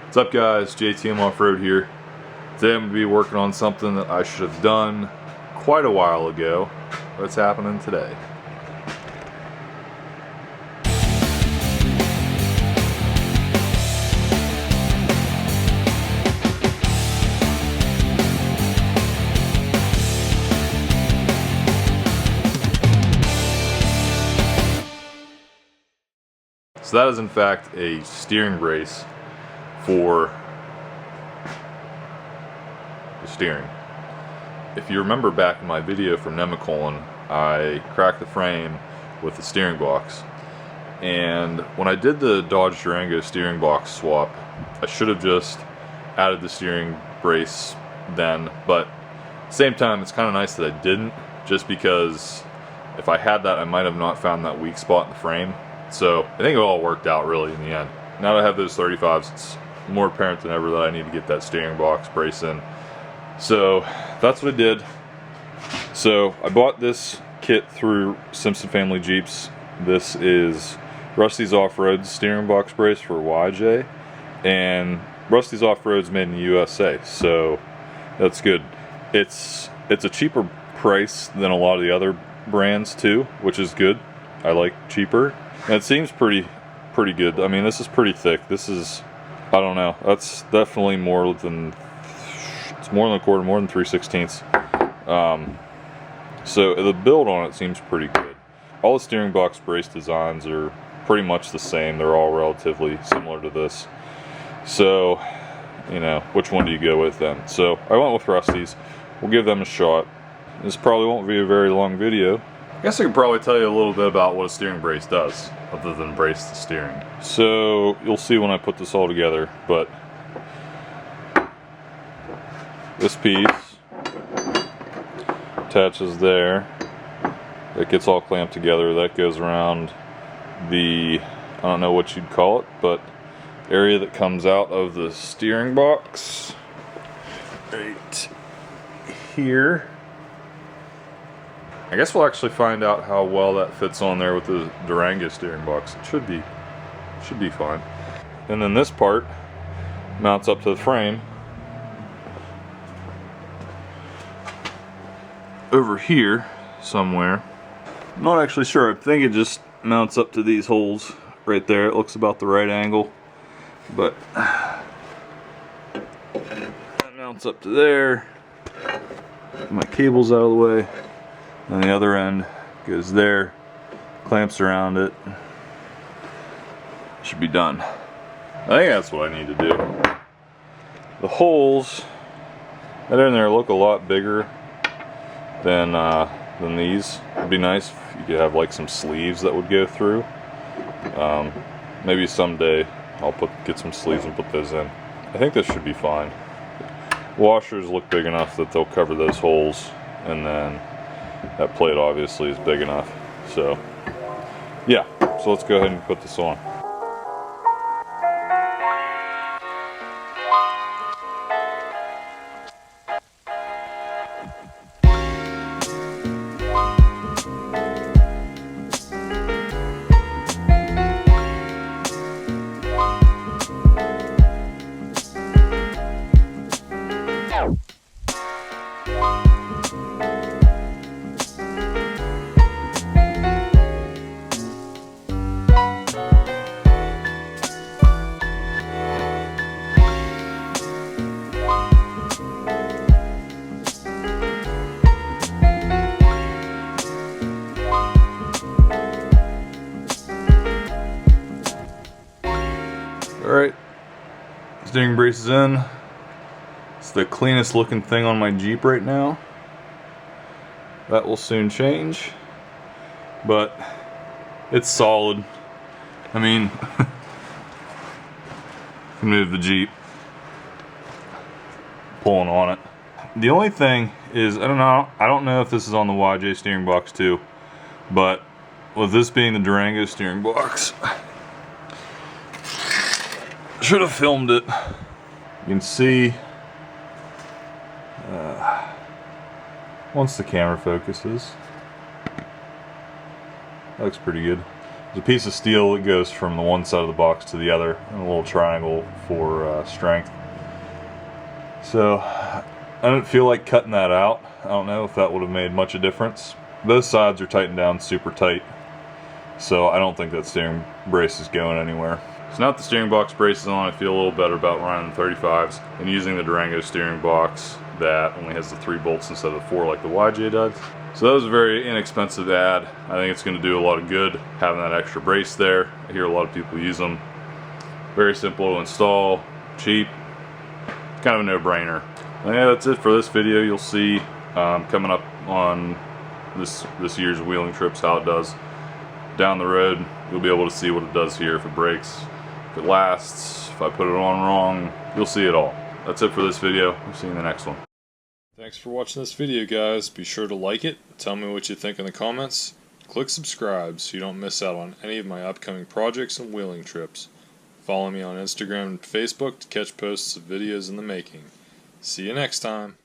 What's up guys, jtmoffroad here. Today I'm going to be working on something that I should have done quite a while ago. What's happening today? So that is in fact a steering brace for the steering. If you remember back in my video from Nemacolin, I cracked the frame with the steering box, and when I did the Dodge Durango steering box swap, I should have just added the steering brace then, but at the same time it's kind of nice that I didn't, just because if I had that I might have not found that weak spot in the frame. So I think it all worked out really in the end. Now that I have those 35s, it's more apparent than ever that I need to get that steering box brace in. So that's what I did. So I bought this kit through Simpson Family Jeeps. This is Rusty's Off-Road steering box brace for YJ, and Rusty's Off-Road's made in the USA, so that's good. It's a cheaper price than a lot of the other brands too, which is good. I like cheaper. And it seems pretty good. I mean, this is pretty thick. This is, I don't know, that's definitely more than, it's more than a quarter, more than 3/16. So the build on it seems pretty good. All the steering box brace designs are pretty much the same. They're all relatively similar to this. So, you know, which one do you go with then? So I went with Rusty's. We'll give them a shot. This probably won't be a very long video. I guess I could probably tell you a little bit about what a steering brace does, other than brace the steering. So you'll see when I put this all together, but this piece attaches there. That gets all clamped together. That goes around the, I don't know what you'd call it, but area that comes out of the steering box. Right here. I guess we'll actually find out how well that fits on there with the Durango steering box. It should be fine. And then this part mounts up to the frame over here somewhere. I'm not actually sure. I think it just mounts up to these holes right there. It looks about the right angle, but that mounts up to there. My cable's out of the way. And the other end goes there, clamps around it. Should be done. I think that's what I need to do. The holes that are in there look a lot bigger than these. It'd be nice if you could have like some sleeves that would go through. Maybe someday I'll get some sleeves and put those in. I think this should be fine. Washers look big enough that they'll cover those holes, and then that plate obviously is big enough. So yeah, so let's go ahead and put this on. Alright, steering brace is in. It's the cleanest looking thing on my Jeep right now. That will soon change, but it's solid. I mean, move the Jeep, pulling on it. The only thing is, I don't know if this is on the YJ steering box too, but with this being the Durango steering box, should have filmed it. You can see once the camera focuses, that looks pretty good. There's a piece of steel that goes from the one side of the box to the other, and a little triangle for strength. So I didn't feel like cutting that out. I don't know if that would have made much of a difference. Both sides are tightened down super tight, so I don't think that steering brace is going anywhere. So now that the steering box brace is on, I feel a little better about running the 35s and using the Durango steering box that only has the 3 bolts instead of the 4 like the YJ does. So that was a very inexpensive add. I think it's going to do a lot of good having that extra brace there. I hear a lot of people use them. Very simple to install, cheap, kind of a no-brainer. Yeah, that's it for this video. You'll see coming up on this year's wheeling trips how it does. Down the road, you'll be able to see what it does here, if it breaks, if it lasts, if I put it on wrong. You'll see it all. That's it for this video. We'll see you in the next one. Thanks for watching this video, guys. Be sure to like it, tell me what you think in the comments, click subscribe so you don't miss out on any of my upcoming projects and wheeling trips. Follow me on Instagram and Facebook to catch posts of videos in the making. See you next time.